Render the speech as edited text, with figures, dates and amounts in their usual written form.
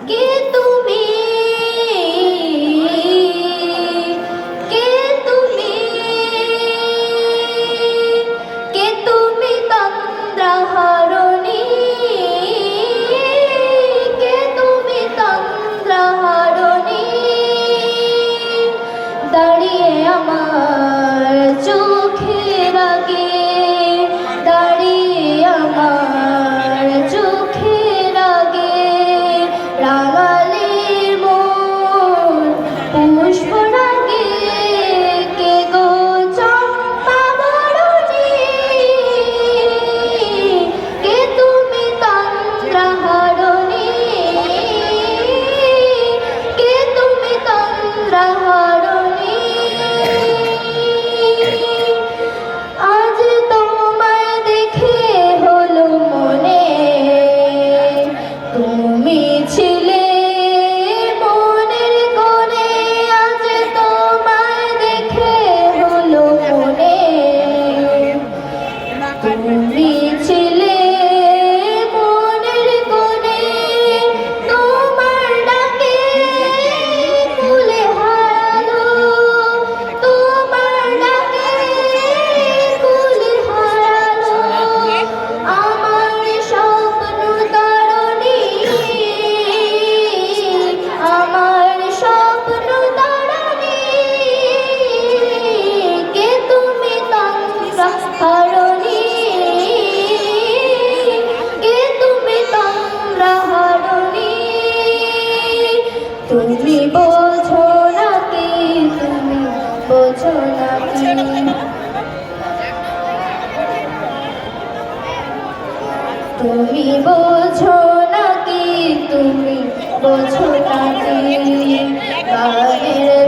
কে তুমি, কে তুমি, কে তুমি তন্দ্রাহরণী, কে তুমি তন্দ্রাহরণী, দাঁড়িয়ে আমার চোখের আগে, দাঁড়িয়ে আমার চোখের আগে, রাঙালে মন পুষ্প রাগে, কে গো চম্পা বরণী, কে তুমি তন্দ্রাহরণী, কে তুমি তন্দ্রাহরণী। আজ তোমায় দেখে হলো মনে, তুমি ছিলে মনের কোণে, আজ তোমায় দেখে হলো মনে, তুমি ছিলে মনের কোণে, তোমার ডাকে ফুলে হারালো, তোমার ডাকে ফুলে হারালো, আমার স্বপ্ন তরণী, আমার স্বপ্ন তরণী, কে তুমি তন্দ্রাহরণী, কে তুমি তন্দ্রাহরণী। তুমি বোঝো নাকি, তুমি বোঝো নাকি, তুমি বোঝো নাকি, তুমি বোঝো নাকি, গানের